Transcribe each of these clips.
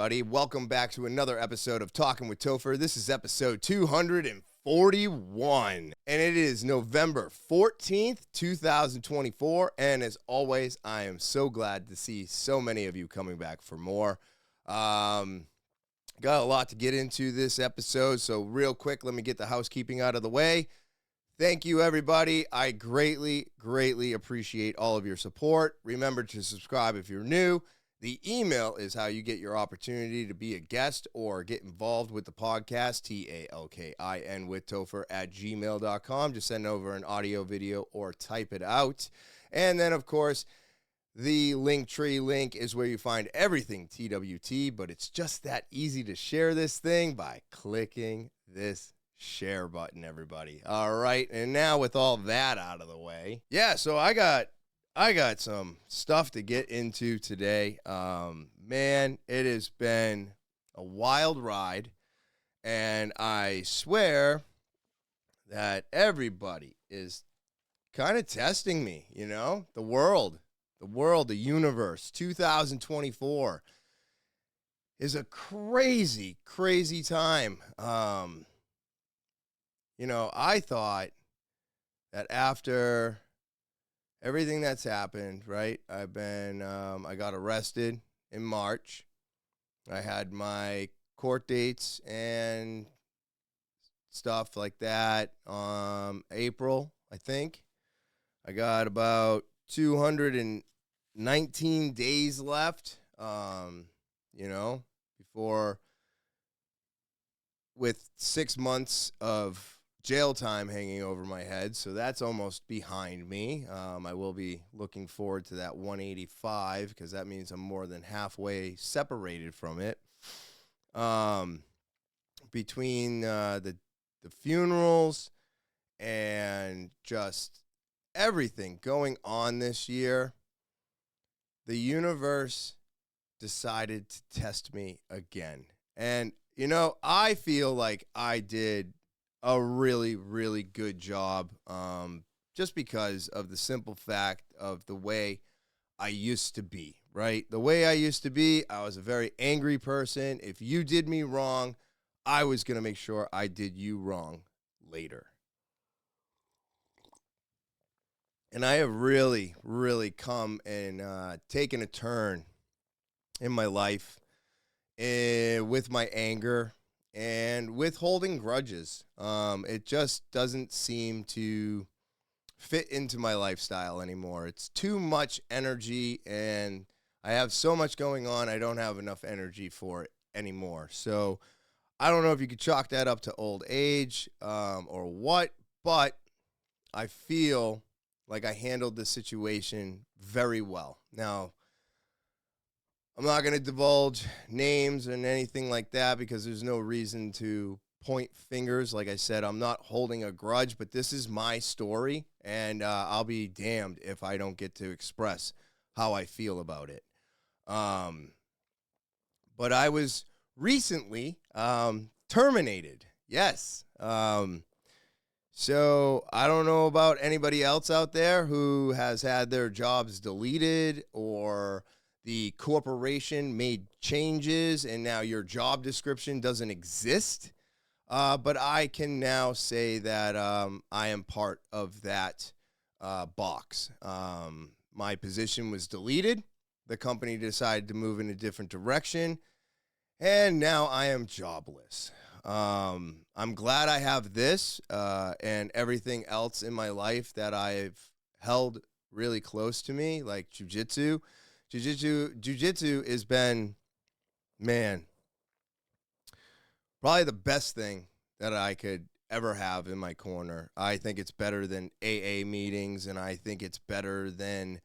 everybody. Welcome back to another episode of Talking with Topher. This is episode 241, and it is November 14th, 2024. And as always, I am so glad to see so many of you coming back for more. Got a lot to get into this episode, so real quick, let me get the housekeeping out of the way. Thank you, everybody. I greatly appreciate all of your support. Remember to subscribe if you're new. The email is how you get your opportunity to be a guest or get involved with the podcast, talkinwithtopher@gmail.com. Just send over an audio, video, or type it out. And then, of course, the Linktree link is where you find everything TwT, but it's just that easy to share this thing by clicking this share button, everybody. All right, and now with all that out of the way, so I got some stuff to get into today. Man, it has been a wild ride, and I swear that everybody is kind of testing me, the world, the universe. 2024 is a crazy time. I thought that after everything that's happened, right? I got arrested in March. I had my court dates and stuff like that. April, I think. I got about 219 days left, before, with 6 months of jail time hanging over my head, so that's almost behind me. I will be looking forward to that 185 because that means I'm more than halfway separated from it. Between the funerals and just everything going on this year, the universe decided to test me again. And, I feel like I did a really good job, just because of the simple fact of the way I used to be, right? The way I used to be, I was a very angry person. If you did me wrong, I was going to make sure I did you wrong later. And I have really come and taken a turn in my life with my anger and with holding grudges. It just doesn't seem to fit into my lifestyle anymore. It's too much energy, and I have so much going on, I don't have enough energy for it anymore. So I don't know if you could chalk that up to old age or what, but I feel like I handled the situation very well. Now, I'm not going to divulge names and anything like that because there's no reason to point fingers. Like I said, I'm not holding a grudge, but this is my story, and I'll be damned if I don't get to express how I feel about it. But I was recently terminated. Yes. So I don't know about anybody else out there who has had their jobs deleted or the corporation made changes and now your job description doesn't exist. But I can now say that I am part of that box. My position was deleted. The company decided to move in a different direction. And now I am jobless. I'm glad I have this and everything else in my life that I've held really close to me, like jujitsu. Jiu-jitsu has been, man, probably the best thing that I could ever have in my corner. I think it's better than AA meetings, and I think it's better than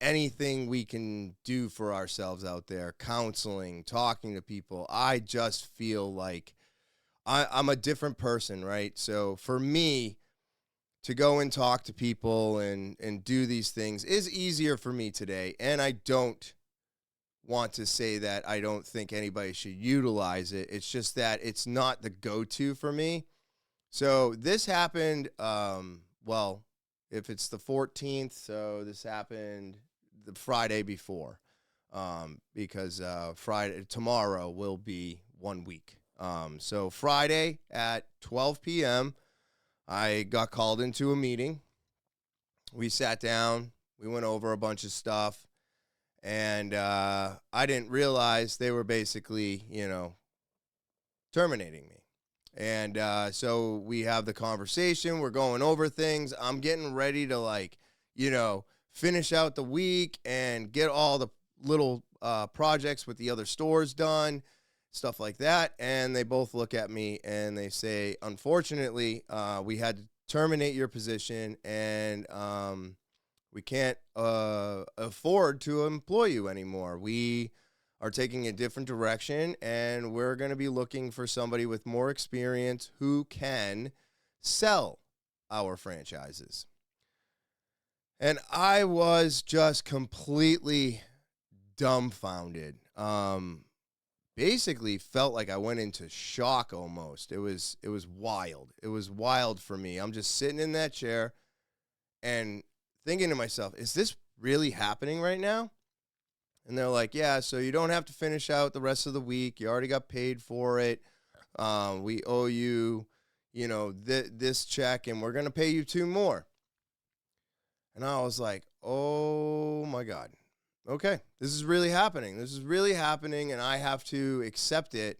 anything we can do for ourselves out there. Counseling, talking to people. I just feel like I'm a different person, right? So for me, to go and talk to people and do these things is easier for me today. And I don't want to say that I don't think anybody should utilize it. It's just that it's not the go-to for me. So this happened, if it's the 14th, so this happened the Friday before. because tomorrow will be 1 week. So Friday at 12 p.m., I got called into a meeting. We sat down, we went over a bunch of stuff, and I didn't realize they were basically, terminating me. And so we have the conversation. We're going over things. I'm getting ready to, finish out the week and get all the little projects with the other stores done, stuff like that. And they both look at me and they say, unfortunately, we had to terminate your position, and we can't afford to employ you anymore. We are taking a different direction, and we're going to be looking for somebody with more experience who can sell our franchises. And I was just completely dumbfounded. Basically felt like I went into shock almost. It was wild. It was wild for me. I'm just sitting in that chair and thinking to myself, is this really happening right now? And they're like, yeah, so you don't have to finish out the rest of the week. You already got paid for it. We owe you, this check, and we're going to pay you 2 more. And I was like, oh, my God. Okay, this is really happening. This is really happening, and I have to accept it.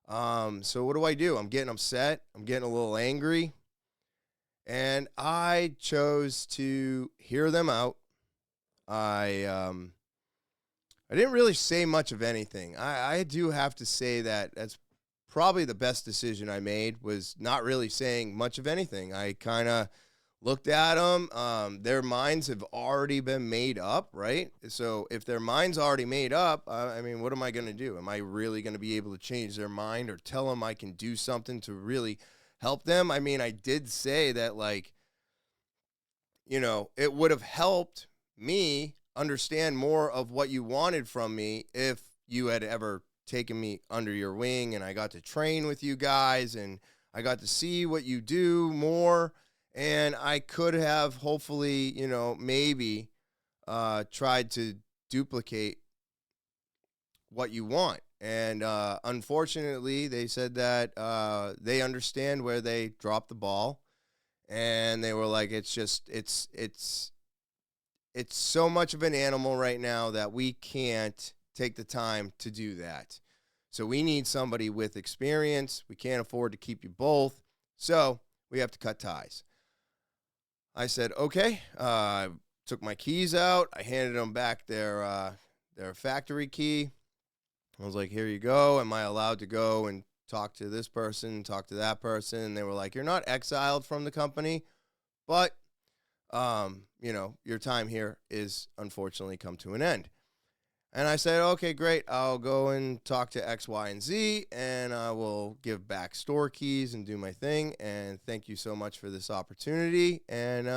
So what do? I'm getting upset. I'm getting a little angry. And I chose to hear them out. I didn't really say much of anything. I do have to say that that's probably the best decision I made, was not really saying much of anything. I kind of looked at them. Their minds have already been made up, right? So if their mind's already made up, what am I going to do? Am I really going to be able to change their mind or tell them I can do something to really help them? I did say that, it would have helped me understand more of what you wanted from me if you had ever taken me under your wing and I got to train with you guys and I got to see what you do more. And I could have hopefully, maybe tried to duplicate what you want. And unfortunately, they said that they understand where they dropped the ball. And they were like, it's so much of an animal right now that we can't take the time to do that. So we need somebody with experience. We can't afford to keep you both. So we have to cut ties. I said, okay. I took my keys out. I handed them back their factory key. I was like, here you go. Am I allowed to go and talk to this person, talk to that person? And they were like, you're not exiled from the company, but, your time here is unfortunately come to an end. And I said, okay, great. I'll go and talk to X, Y, and Z, and I will give back store keys and do my thing. And thank you so much for this opportunity. And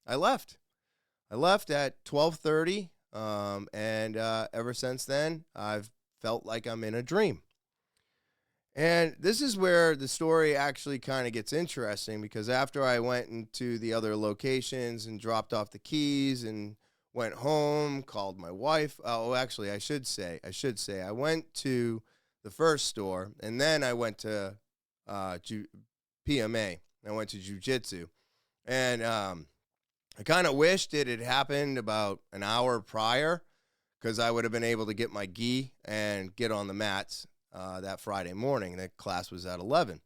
I left. I left at 12:30, and ever since then, I've felt like I'm in a dream. And this is where the story actually kind of gets interesting, because after I went into the other locations and dropped off the keys and went home, called my wife. Oh, actually, I should say, I went to the first store, and then I went to PMA. I went to jiu-jitsu. And I kind of wished it had happened about an hour prior, because I would have been able to get my gi and get on the mats that Friday morning. That class was at 11.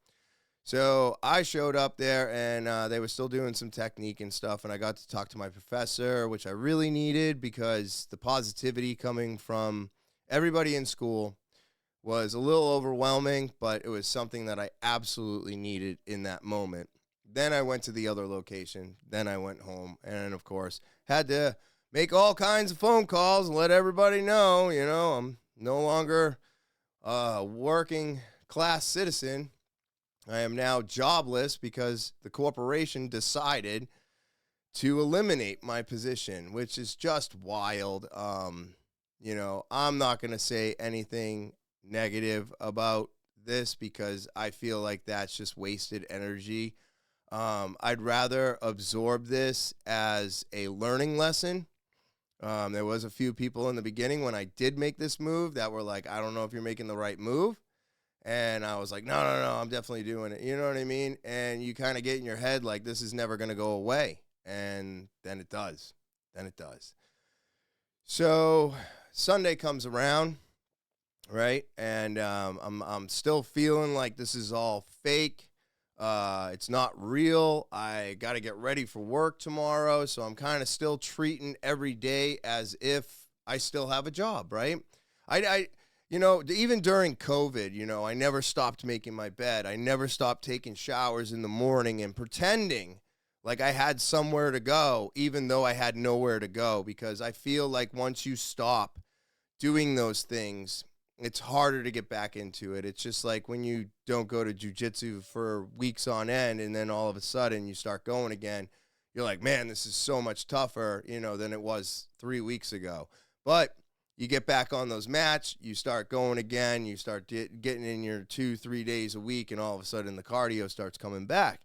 So I showed up there, and they were still doing some technique and stuff, and I got to talk to my professor, which I really needed, because the positivity coming from everybody in school was a little overwhelming, but it was something that I absolutely needed in that moment. Then I went to the other location. Then I went home, and, of course, had to make all kinds of phone calls and let everybody know, I'm no longer a working class citizen. I am now jobless because the corporation decided to eliminate my position, which is just wild. I'm not going to say anything negative about this, because I feel like that's just wasted energy. I'd rather absorb this as a learning lesson There was a few people in the beginning when I did make this move that were like, I don't know if you're making the right move. And I was like, no, no, no, I'm definitely doing it. You know what I mean? And you kind of get in your head like, this is never going to go away. And then it does. Then it does. So Sunday comes around, right? And I'm still feeling like this is all fake. It's not real. I got to get ready for work tomorrow. So I'm kind of still treating every day as if I still have a job, right? I even during COVID, I never stopped making my bed. I never stopped taking showers in the morning and pretending like I had somewhere to go, even though I had nowhere to go, because I feel like once you stop doing those things, it's harder to get back into it. It's just like when you don't go to jujitsu for weeks on end and then all of a sudden you start going again, you're like, man, this is so much tougher, than it was 3 weeks ago. But you get back on those mats, you start going again, you start getting in your 2-3 days a week, and all of a sudden the cardio starts coming back.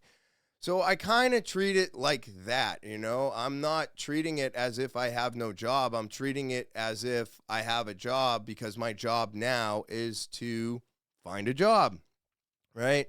So I kind of treat it like that, I'm not treating it as if I have no job. I'm treating it as if I have a job, because my job now is to find a job, right?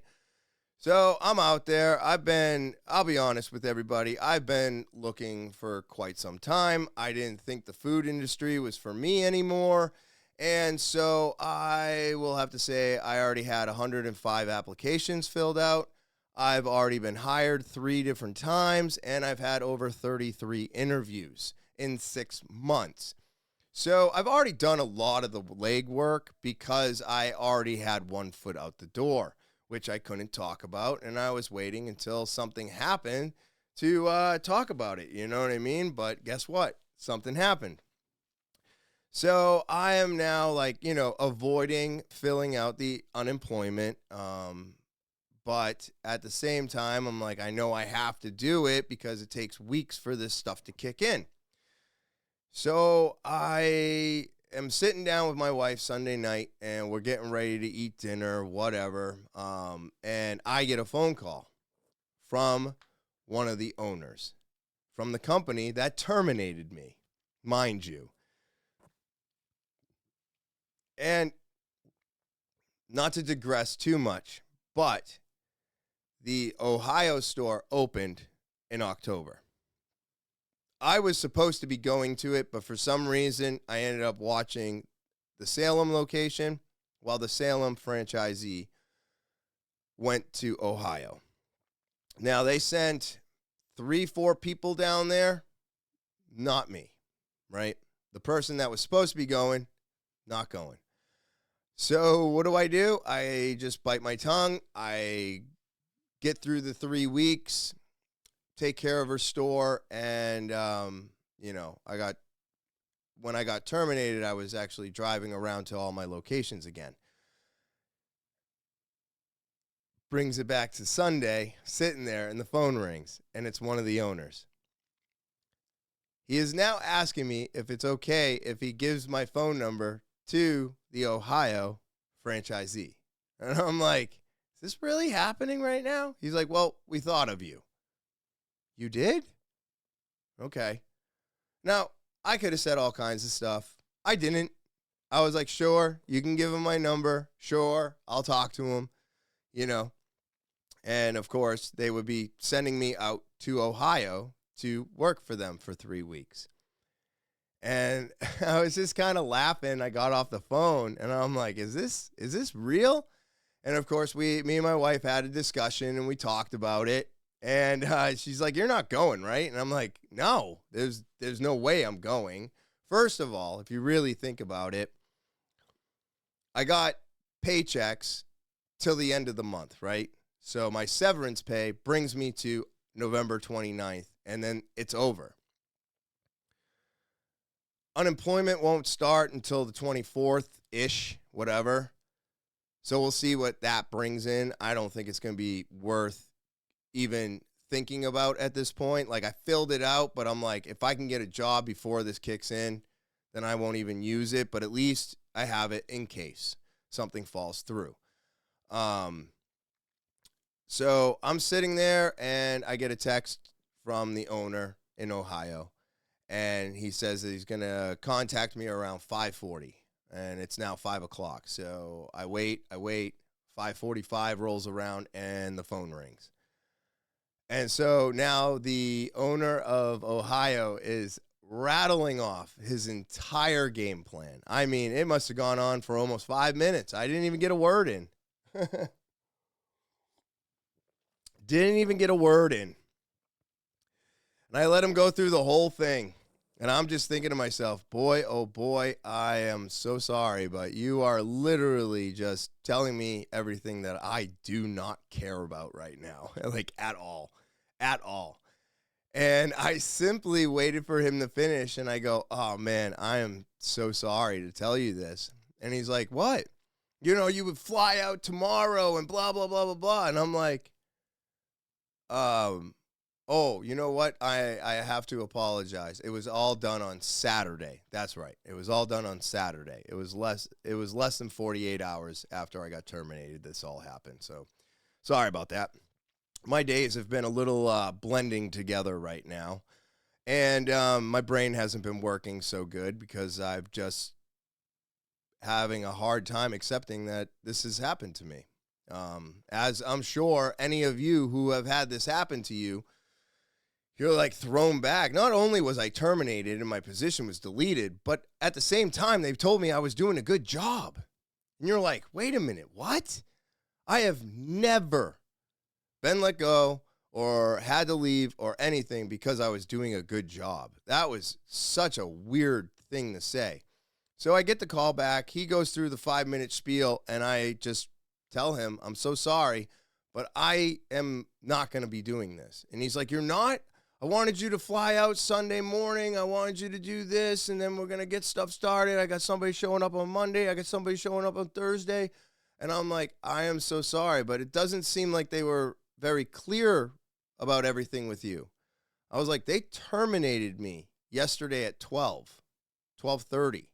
So I'm out there. I'll be honest with everybody, I've been looking for quite some time. I didn't think the food industry was for me anymore. And so I will have to say I already had 105 applications filled out. I've already been hired 3 different times, and I've had over 33 interviews in 6 months. So I've already done a lot of the legwork because I already had one foot out the door, which I couldn't talk about, and I was waiting until something happened to talk about it, you know what I mean? But guess what? Something happened. So I am now avoiding filling out the unemployment, but at the same time, I'm like, I know I have to do it because it takes weeks for this stuff to kick in. So I am sitting down with my wife Sunday night, and we're getting ready to eat dinner, whatever. And I get a phone call from one of the owners from the company that terminated me, mind you. And not to digress too much, but the Ohio store opened in October. I was supposed to be going to it, but for some reason, I ended up watching the Salem location while the Salem franchisee went to Ohio. Now, they sent 3-4 people down there, not me, right? The person that was supposed to be going, not going. So what do? I just bite my tongue. I get through the 3 weeks, take care of her store, and when I got terminated, I was actually driving around to all my locations again. Brings it back to Sunday, sitting there, and the phone rings, and it's one of the owners. He is now asking me if it's okay if he gives my phone number to the Ohio franchisee. And I'm like, is this really happening right now? He's like, well, we thought of you. You did? Okay. Now, I could have said all kinds of stuff. I didn't. I was like, sure, you can give him my number. Sure, I'll talk to him, And, of course, they would be sending me out to Ohio to work for them for 3 weeks. And I was just kind of laughing. I got off the phone, and I'm like, is this real? And, of course, me and my wife had a discussion, and we talked about it. And she's like, you're not going, right? And I'm like, no, there's no way I'm going. First of all, if you really think about it, I got paychecks till the end of the month, right? So my severance pay brings me to November 29th, and then it's over. Unemployment won't start until the 24th-ish, whatever. So we'll see what that brings in. I don't think it's going to be worth even thinking about at this point. Like, I filled it out, but I'm like, if I can get a job before this kicks in, then I won't even use it. But at least I have it in case something falls through. So I'm sitting there, and I get a text from the owner in Ohio. And he says that he's going to contact me around 5:40, and it's now 5 o'clock. So I wait. 5:45 rolls around, and the phone rings. And so now the owner of Ohio is rattling off his entire game plan. I mean, it must have gone on for almost 5 minutes. I didn't even get a word in. Didn't even get a word in. And I let him go through the whole thing. And I'm just thinking to myself, boy, oh boy, I am so sorry, but you are literally just telling me everything that I do not care about right now, like at all. And I simply waited for him to finish, and I go, oh man, I am so sorry to tell you this. And he's like, what? You would fly out tomorrow and blah, blah, blah, blah, blah. And I'm like, oh, you know what? I have to apologize. It was all done on Saturday. That's right. It was all done on Saturday. It was less than 48 hours after I got terminated. This all happened. So sorry about that. My days have been a little blending together right now. And my brain hasn't been working so good because I've just having a hard time accepting that this has happened to me. As I'm sure any of you who have had this happen to you, you're like thrown back. Not only was I terminated and my position was deleted, but at the same time, they've told me I was doing a good job. And you're like, wait a minute, what? I have never been let go or had to leave or anything because I was doing a good job. That was such a weird thing to say. So I get the call back. He goes through the 5-minute spiel, and I just tell him, I'm so sorry, but I am not going to be doing this. And he's like, you're not? I wanted you to fly out Sunday morning. I wanted you to do this, and then we're going to get stuff started. I got somebody showing up on Monday. I got somebody showing up on Thursday. And I'm like, I am so sorry, but it doesn't seem like they were very clear about everything with you. I was like, they terminated me yesterday at 12:30.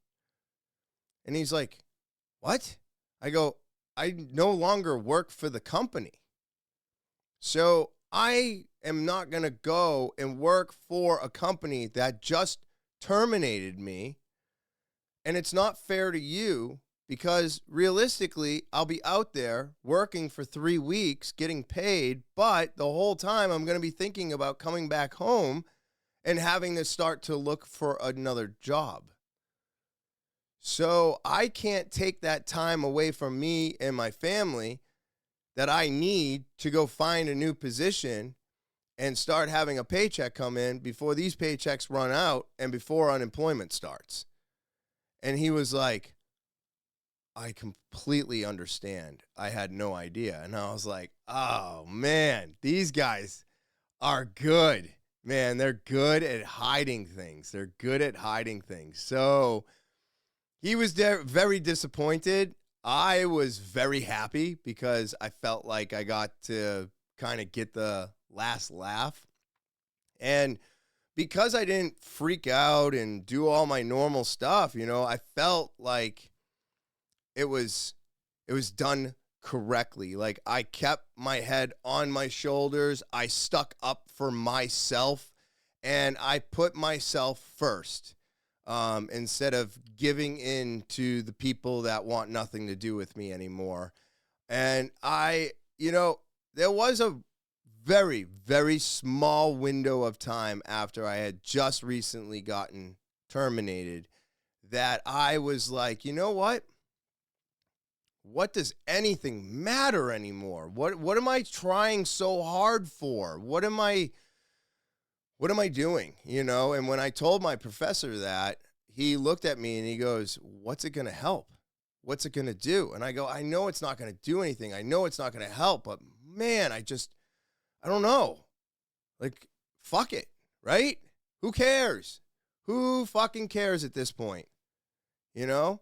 And he's like, what? I go, I no longer work for the company. So I am not going to go and work for a company that just terminated me. And it's not fair to you because realistically, I'll be out there working for 3 weeks, getting paid. But the whole time I'm going to be thinking about coming back home and having to start to look for another job. So I can't take that time away from me and my family that I need to go find a new position and start having a paycheck come in before these paychecks run out and before unemployment starts. And he was like, I completely understand. I had no idea. And I was like, oh man, these guys are good. Man, they're good at hiding things. So he was very disappointed. I was very happy because I felt like I got to kind of get the last laugh. And because I didn't freak out and do all my normal stuff, I felt like it was done correctly. Like I kept my head on my shoulders. I stuck up for myself and I put myself first. Instead of giving in to the people that want nothing to do with me anymore. And there was a very, very small window of time after I had just recently gotten terminated that I was like, you know what? What does anything matter anymore? What am I trying so hard for? What am I doing? And when I told my professor that, he looked at me and he goes, what's it going to help? What's it going to do? And I go, I know it's not going to do anything. I know it's not going to help, but man, I don't know. Like, fuck it, right? Who cares? Who fucking cares at this point? And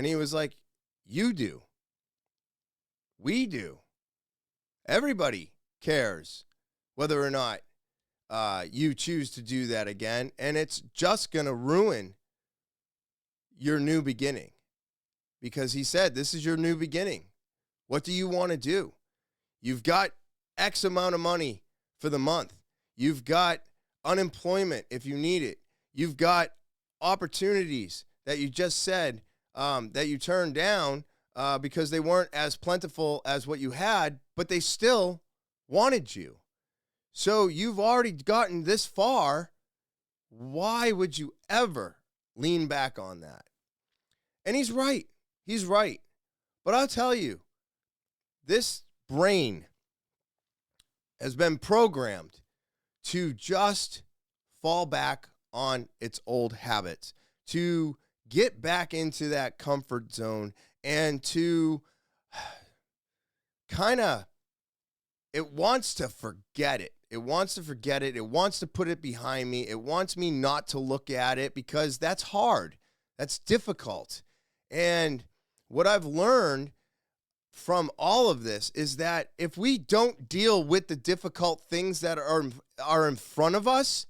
he was like, you do. We do. Everybody cares whether or not you choose to do that again, and it's just going to ruin your new beginning. Because he said, this is your new beginning. What do you want to do? You've got X amount of money for the month. You've got unemployment if you need it. You've got opportunities that you just said that you turned down because they weren't as plentiful as what you had, but they still wanted you. So you've already gotten this far. Why would you ever lean back on that? And he's right. He's right. But I'll tell you, this brain has been programmed to just fall back on its old habits, to get back into that comfort zone, and to kind of, it wants to forget it. It wants to forget it. It wants to put it behind me. It wants me not to look at it because that's hard. That's difficult. And what I've learned from all of this is that if we don't deal with the difficult things that are in front of us,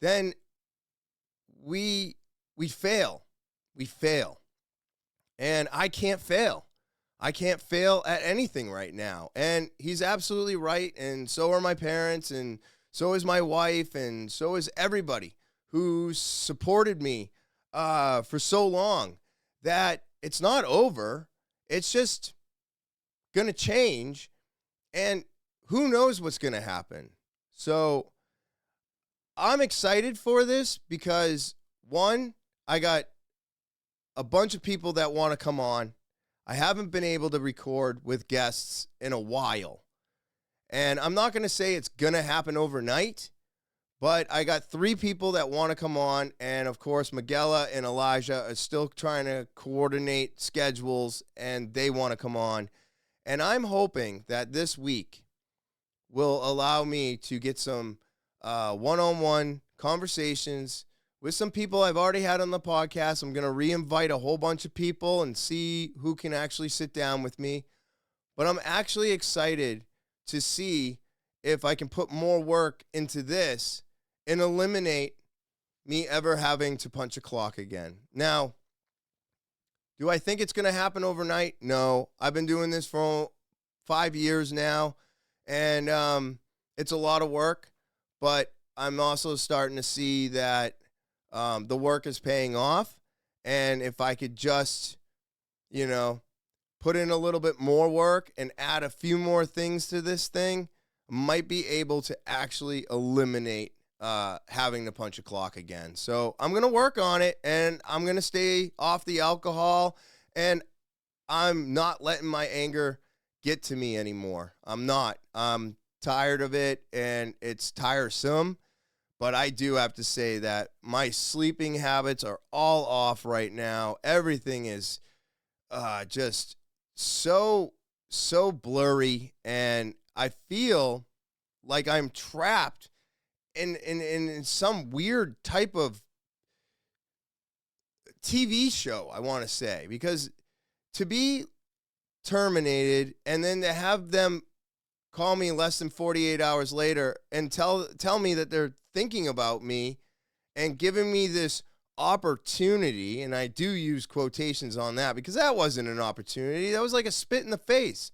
then we fail. We fail. And I can't fail. I can't fail at anything right now. And he's absolutely right. And so are my parents. And so is my wife. And so is everybody who's supported me for so long, that it's not over. It's just going to change. And who knows what's going to happen. So I'm excited for this because, one, I got a bunch of people that want to come on. I haven't been able to record with guests in a while. And I'm not going to say it's going to happen overnight, but I got 3 people that want to come on. And, of course, Miguela and Elijah are still trying to coordinate schedules, and they want to come on. And I'm hoping that this week will allow me to get some one-on-one conversations with some people I've already had on the podcast. I'm going to re-invite a whole bunch of people and see who can actually sit down with me. But I'm actually excited to see if I can put more work into this and eliminate me ever having to punch a clock again. Now, do I think it's going to happen overnight? No. I've been doing this for 5 years now, and it's a lot of work, but I'm also starting to see that the work is paying off. And if I could just, put in a little bit more work and add a few more things to this thing, I might be able to actually eliminate having to punch a clock again. So I'm going to work on it, and I'm going to stay off the alcohol, and I'm not letting my anger get to me anymore. I'm not. I'm tired of it, and it's tiresome. But I do have to say that my sleeping habits are all off right now. Everything is just so blurry, and I feel like I'm trapped in some weird type of TV show, I want to say, because to be terminated and then to have them call me less than 48 hours later and tell me that they're thinking about me and giving me this opportunity, and I do use quotations on that because that wasn't an opportunity. That was like a spit in the face.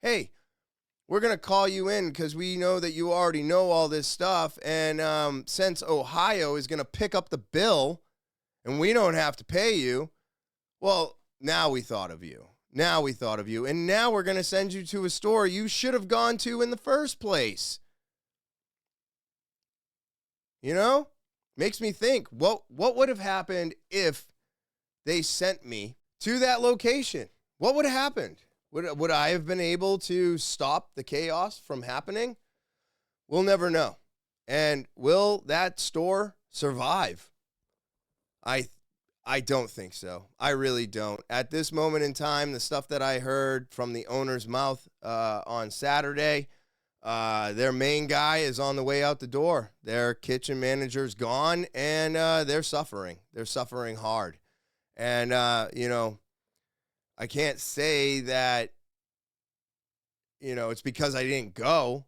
Hey, we're going to call you in because we know that you already know all this stuff, and since Ohio is going to pick up the bill and we don't have to pay you, well, now we thought of you. Now we thought of you, and now we're going to send you to a store you should have gone to in the first place. Makes me think, what would have happened if they sent me to that location? What would have happened? Would I have been able to stop the chaos from happening? We'll never know. And will that store survive? I don't think so. I really don't. At this moment in time, the stuff that I heard from the owner's mouth on Saturday, their main guy is on the way out the door. Their kitchen manager's gone, and they're suffering. They're suffering hard. And, I can't say that, it's because I didn't go,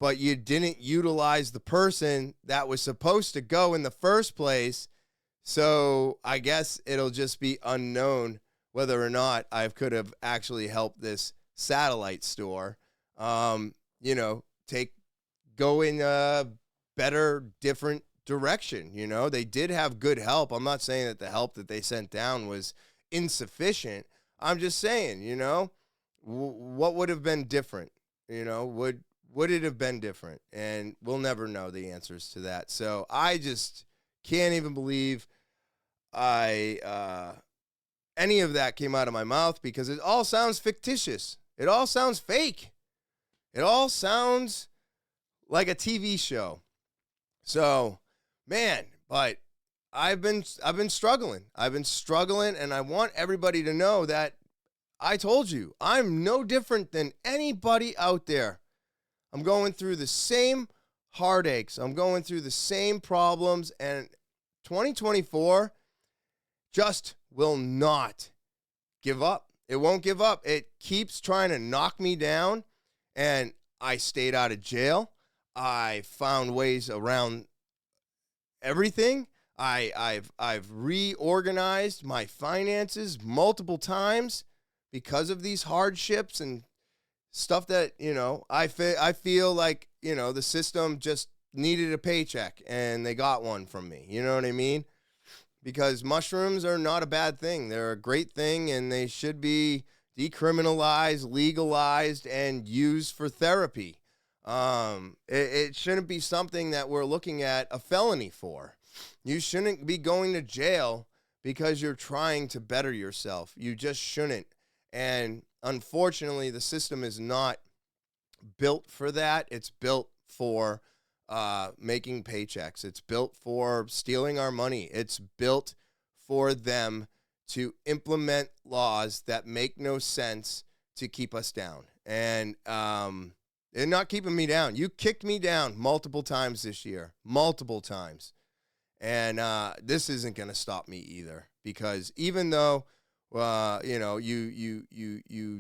but you didn't utilize the person that was supposed to go in the first place. So I guess it'll just be unknown whether or not I could have actually helped this satellite store, go in a better, different direction. They did have good help. I'm not saying that the help that they sent down was insufficient. I'm just saying, what would have been different? Would it have been different? And we'll never know the answers to that. So I just can't even believe any of that came out of my mouth, because it all sounds fictitious. It all sounds fake. It all sounds like a TV show. So, man, but I've been struggling. I've been struggling, and I want everybody to know that I told you, I'm no different than anybody out there. I'm going through the same heartaches. I'm going through the same problems, and 2024 just will not give up. It won't give up. It keeps trying to knock me down, and I stayed out of jail. I found ways around everything. I've reorganized my finances multiple times because of these hardships and stuff that, I feel like, the system just needed a paycheck and they got one from me. You know what I mean? Because mushrooms are not a bad thing. They're a great thing, and they should be decriminalized, legalized, and used for therapy. It shouldn't be something that we're looking at a felony for. You shouldn't be going to jail because you're trying to better yourself. You just shouldn't. And unfortunately, the system is not built for that. It's built for making paychecks. It's built for stealing our money. It's built for them to implement laws that make no sense to keep us down. And they're not keeping me down. You kicked me down multiple times this year, multiple times. And this isn't going to stop me either, because even though you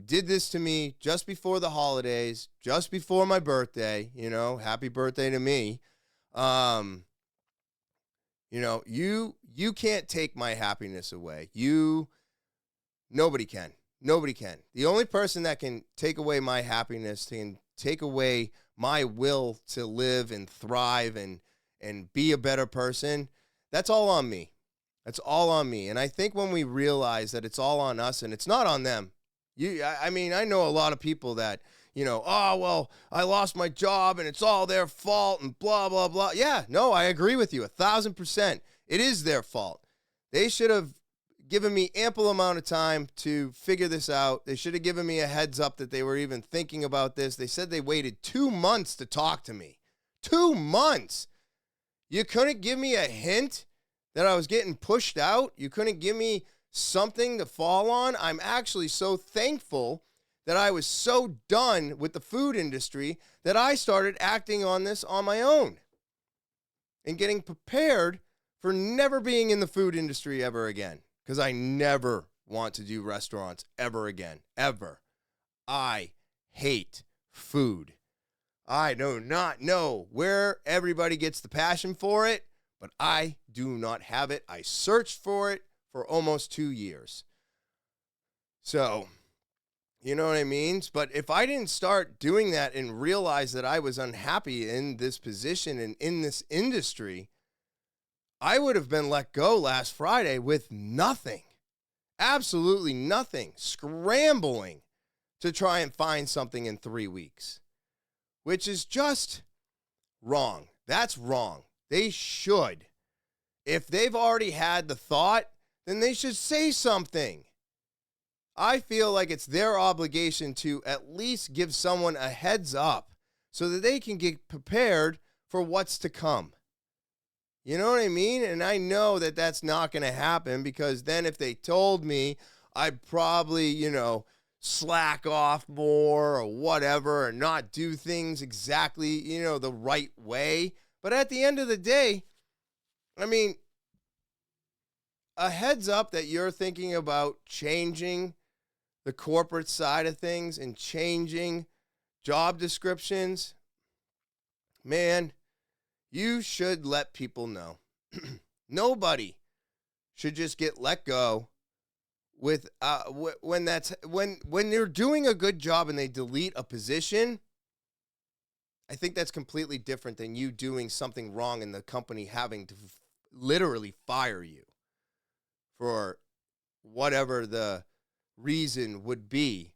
did this to me just before the holidays, just before my birthday, happy birthday to me. You can't take my happiness away. Nobody can. Nobody can. The only person that can take away my happiness, can take away my will to live and thrive and be a better person, that's all on me. That's all on me. And I think when we realize that it's all on us and it's not on them, I know a lot of people that, oh, well, I lost my job and it's all their fault and blah, blah, blah. Yeah, no, I agree with you 1,000%. It is their fault. They should have given me ample amount of time to figure this out. They should have given me a heads up that they were even thinking about this. They said they waited 2 months to talk to me. 2 months. You couldn't give me a hint that I was getting pushed out? You couldn't give me something to fall on? I'm actually so thankful that I was so done with the food industry that I started acting on this on my own and getting prepared for never being in the food industry ever again, because I never want to do restaurants ever again, ever. I hate food. I do not know where everybody gets the passion for it, but I do not have it. I searched for it for almost 2 years. So, you know what I mean? But if I didn't start doing that and realize that I was unhappy in this position and in this industry, I would have been let go last Friday with nothing. Absolutely nothing. Scrambling to try and find something in 3 weeks, which is just wrong. That's wrong. They should. If they've already had the thought, then they should say something. I feel like it's their obligation to at least give someone a heads up so that they can get prepared for what's to come. You know what I mean? And I know that that's not going to happen, because then if they told me, I'd probably, slack off more or whatever and not do things exactly, the right way. But at the end of the day, a heads up that you're thinking about changing the corporate side of things and changing job descriptions, man, you should let people know. Nobody should just get let go with when you're doing a good job and they delete a position. I think that's completely different than you doing something wrong and the company having to literally fire you for whatever the reason would be.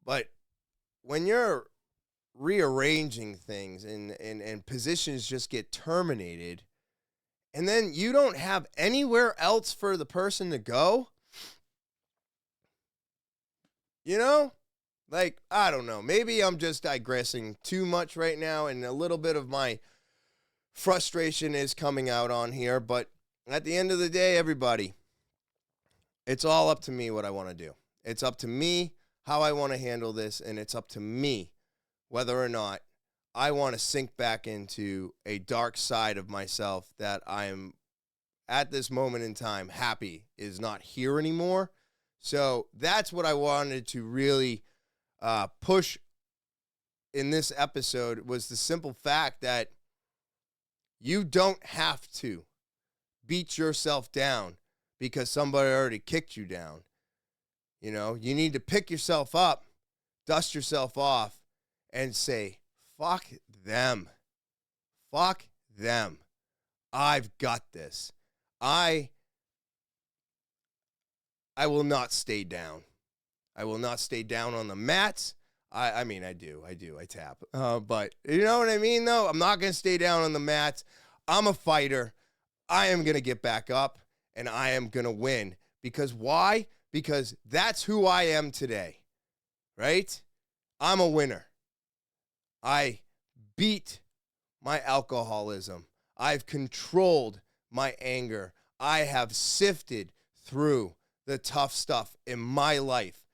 But when you're rearranging things and positions just get terminated, and then you don't have anywhere else for the person to go, you know? Like, I don't know. Maybe I'm just digressing too much right now, and a little bit of my frustration is coming out on here. But at the end of the day, everybody, it's all up to me what I want to do. It's up to me how I want to handle this, and it's up to me whether or not I want to sink back into a dark side of myself that I am, at this moment in time, happy is not here anymore. So that's what I wanted to really push in this episode, was the simple fact that you don't have to beat yourself down because somebody already kicked you down. You know, you need to pick yourself up, dust yourself off, and say, fuck them. Fuck them. I've got this. I will not stay down. I will not stay down on the mats. I mean, I do. I tap. But you know what I mean, though? I'm not going to stay down on the mats. I'm a fighter. I am going to get back up, and I am going to win. Because why? Because that's who I am today, right? I'm a winner. I beat my alcoholism. I've controlled my anger. I have sifted through the tough stuff in my life.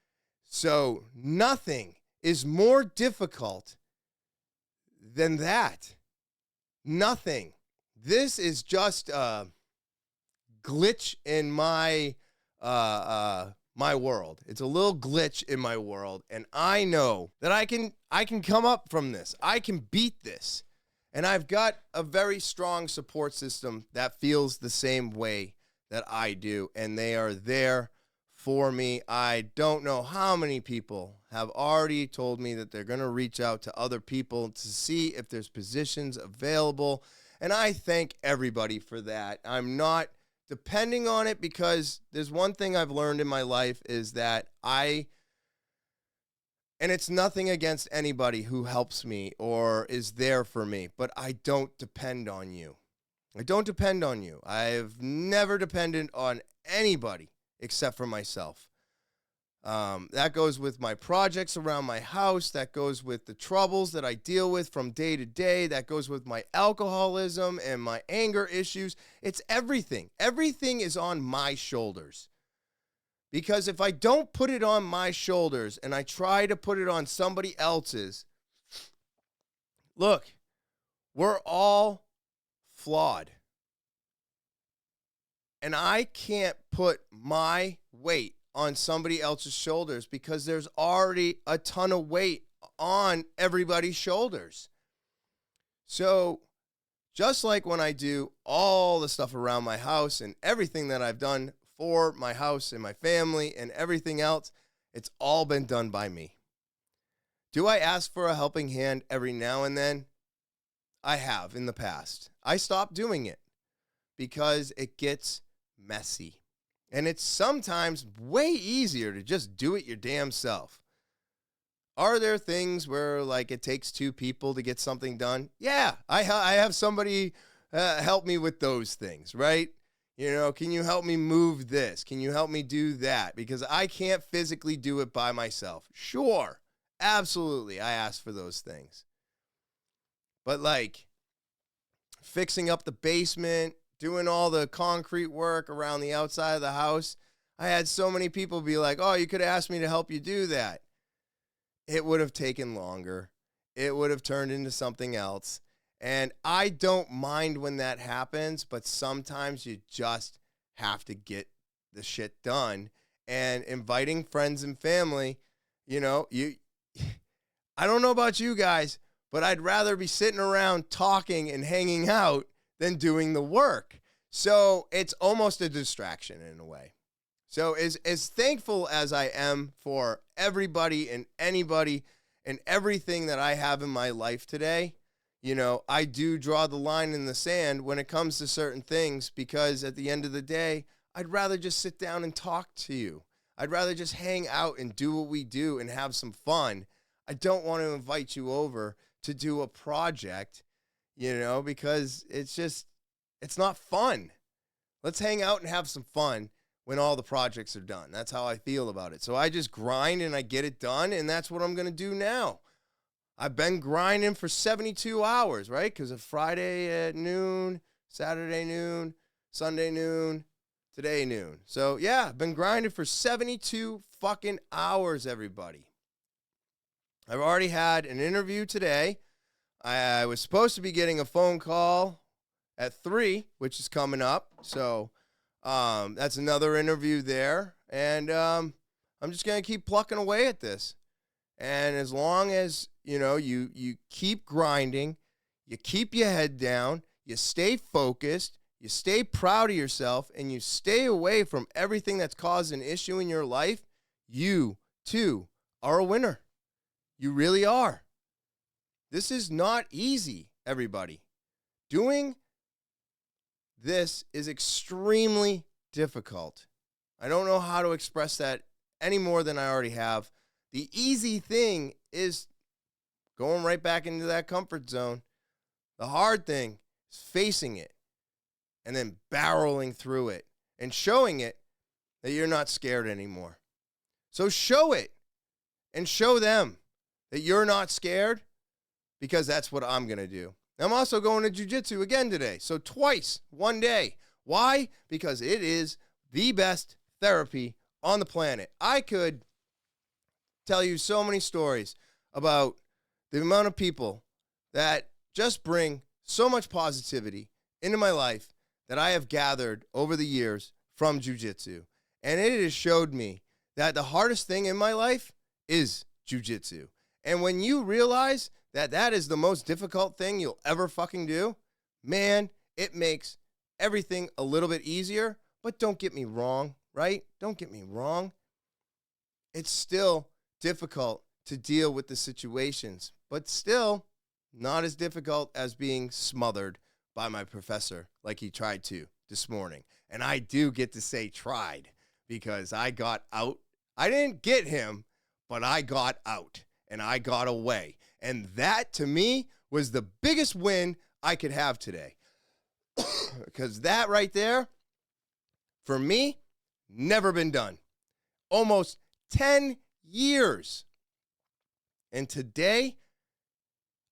So nothing is more difficult than that. Nothing. This is just a glitch in my my world. It's a little glitch in my world, and I know that I can come up from this. I can beat this. And I've got a very strong support system that feels the same way that I do, and they are there for me. I don't know how many people have already told me that they're going to reach out to other people to see if there's positions available, and I thank everybody for that. I'm not depending on it, because there's one thing I've learned in my life is that and it's nothing against anybody who helps me or is there for me, but I don't depend on you. I don't depend on you. I've never depended on anybody except for myself. That goes with my projects around my house. That goes with the troubles that I deal with from day to day. That goes with my alcoholism and my anger issues. It's everything. Everything is on my shoulders. Because if I don't put it on my shoulders and I try to put it on somebody else's, look, we're all flawed. And I can't put my weight on somebody else's shoulders because there's already a ton of weight on everybody's shoulders. So just like when I do all the stuff around my house and everything that I've done for my house and my family and everything else, it's all been done by me. Do I ask for a helping hand every now and then? I have in the past. I stopped doing it because it gets messy. And it's sometimes way easier to just do it your damn self. Are there things where, like, it takes two people to get something done? Yeah, I have somebody help me with those things, right? You know, can you help me move this? Can you help me do that? Because I can't physically do it by myself. Sure, absolutely, I ask for those things. But, like, fixing up the basement, doing all the concrete work around the outside of the house, I had so many people be like, oh, you could have asked me to help you do that. It would have taken longer. It would have turned into something else. And I don't mind when that happens, but sometimes you just have to get the shit done. And inviting friends and family, you know, I don't know about you guys, but I'd rather be sitting around talking and hanging out than doing the work. So it's almost a distraction in a way. So as thankful as I am for everybody and anybody and everything that I have in my life today, I do draw the line in the sand when it comes to certain things, because at the end of the day, I'd rather just sit down and talk to you. I'd rather just hang out and do what we do and have some fun. I don't want to invite you over to do a project, because it's not fun. Let's hang out and have some fun when all the projects are done. That's how I feel about it. So I just grind and I get it done, and that's what I'm going to do now. I've been grinding for 72 hours, right? Because of Friday at noon, Saturday noon, Sunday noon, today noon. So yeah, I've been grinding for 72 fucking hours, everybody. I've already had an interview today. I was supposed to be getting a phone call at 3, which is coming up. So that's another interview there. And I'm just going to keep plucking away at this. And as long as, you keep grinding, you keep your head down, you stay focused, you stay proud of yourself, and you stay away from everything that's caused an issue in your life, you, too, are a winner. You really are. This is not easy, everybody. Doing this is extremely difficult. I don't know how to express that any more than I already have. The easy thing is going right back into that comfort zone. The hard thing is facing it and then barreling through it and showing it that you're not scared anymore. So show it and show them that you're not scared, because that's what I'm going to do. I'm also going to jiu-jitsu again today. So twice, one day. Why? Because it is the best therapy on the planet. I could tell you so many stories about the amount of people that just bring so much positivity into my life that I have gathered over the years from jiu-jitsu. And it has showed me that the hardest thing in my life is jiu-jitsu. And when you realize that that is the most difficult thing you'll ever fucking do, man, it makes everything a little bit easier. But don't get me wrong, right? Don't get me wrong. It's still difficult to deal with the situations, but still not as difficult as being smothered by my professor like he tried to this morning. And I do get to say tried, because I got out. I didn't get him, but I got out and I got away. And that, to me, was the biggest win I could have today. Because that right there, for me, never been done. Almost 10 years. And today,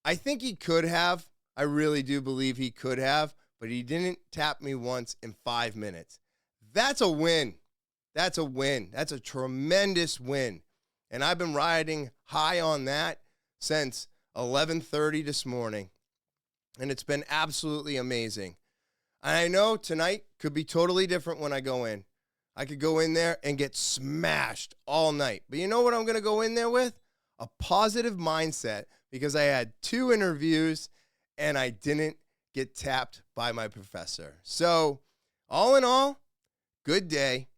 I think he could have. I really do believe he could have, but he didn't tap me once in 5 minutes. That's a win. That's a win. That's a tremendous win. And I've been riding high on that since 11:30 this morning. And it's been absolutely amazing. And I know tonight could be totally different when I go in. I could go in there and get smashed all night. But you know what I'm going to go in there with? A positive mindset, because I had 2 interviews and I didn't get tapped by my professor. So all in all, good day.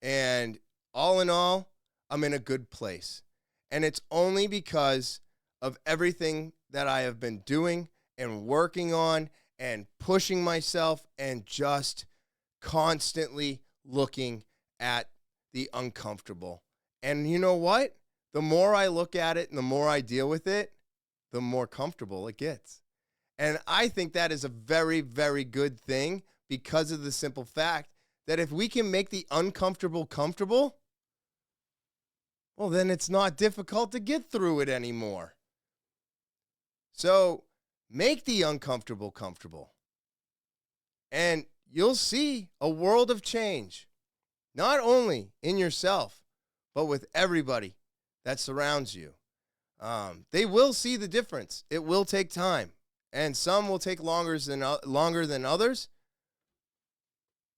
And all in all, I'm in a good place. And it's only because of everything that I have been doing and working on and pushing myself and just constantly looking at the uncomfortable. And you know what? The more I look at it and the more I deal with it, the more comfortable it gets. And I think that is a very, very good thing, because of the simple fact that if we can make the uncomfortable comfortable, well, then it's not difficult to get through it anymore. So make the uncomfortable comfortable. And you'll see a world of change, not only in yourself, but with everybody that surrounds you. They will see the difference. It will take time. And some will take longer than others.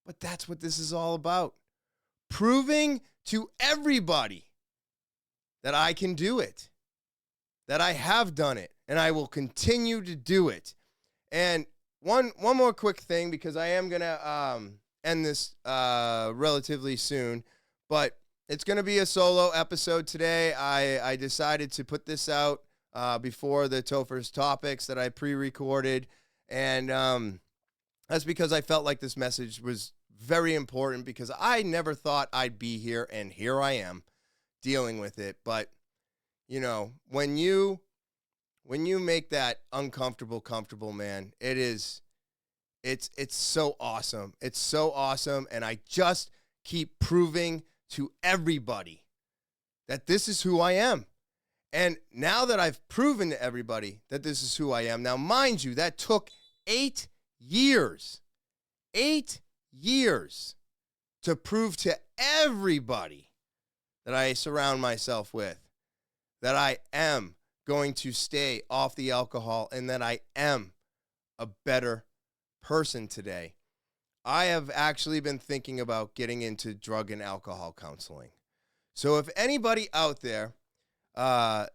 But that's what this is all about. Proving to everybody that I can do it, that I have done it, and I will continue to do it. And one more quick thing, because I am going to end this relatively soon, but it's going to be a solo episode today. I decided to put this out before the Topher's topics that I pre-recorded, and that's because I felt like this message was very important, because I never thought I'd be here, and here I am dealing with it. But you know, when you make that uncomfortable comfortable, man, it's so awesome. It's so awesome, and I just keep proving to everybody that this is who I am. And now that I've proven to everybody that this is who I am, now mind you, that took 8 years. 8 years to prove to everybody that I surround myself with that I am going to stay off the alcohol and that I am a better person today. I have actually been thinking about getting into drug and alcohol counseling. So if anybody out there has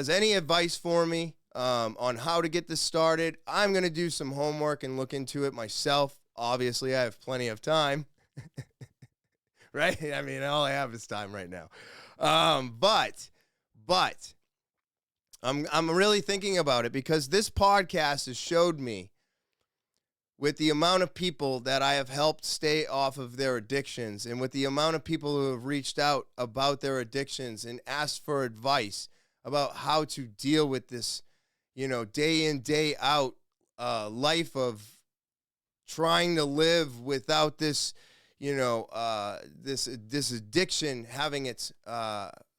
any advice for me on how to get this started, I'm going to do some homework and look into it myself. Obviously, I have plenty of time, right? I mean, all I have is time right now. But I'm really thinking about it, because this podcast has showed me, with the amount of people that I have helped stay off of their addictions, and with the amount of people who have reached out about their addictions and asked for advice about how to deal with this, day in, day out life of trying to live without this, this addiction having its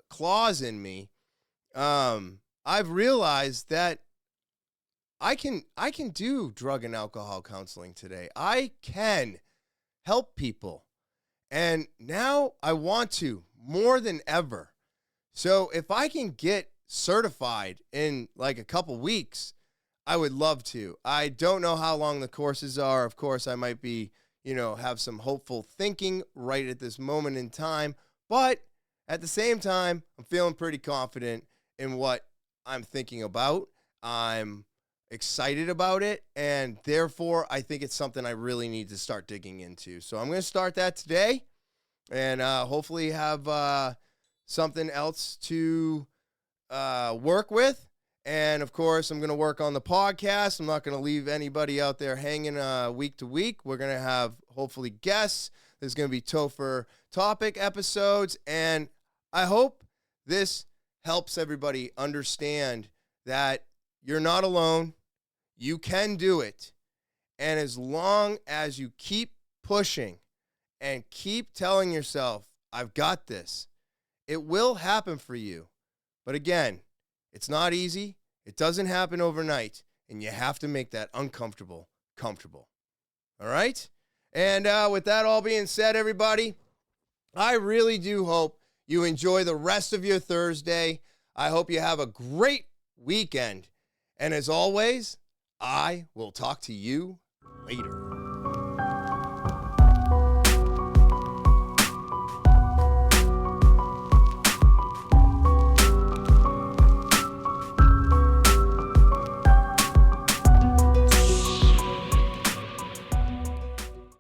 claws in me, I've realized that I can do drug and alcohol counseling today. I can help people. And now I want to more than ever. So if I can get certified in like a couple weeks, I would love to. I don't know how long the courses are. Of course, I might be, have some hopeful thinking right at this moment in time. But at the same time, I'm feeling pretty confident in what I'm thinking about. I'm excited about it, and therefore I think it's something I really need to start digging into. So I'm going to start that today, and hopefully have something else to work with. And of course, I'm going to work on the podcast. I'm not going to leave anybody out there hanging week to week. We're going to have hopefully guests. There's going to be Topher topic episodes, and I hope this helps everybody understand that you're not alone. You can do it. And as long as you keep pushing and keep telling yourself, I've got this, it will happen for you. But again, it's not easy. It doesn't happen overnight. And you have to make that uncomfortable comfortable. All right? And with that all being said, everybody, I really do hope you enjoy the rest of your Thursday. I hope you have a great weekend. And as always, I will talk to you later.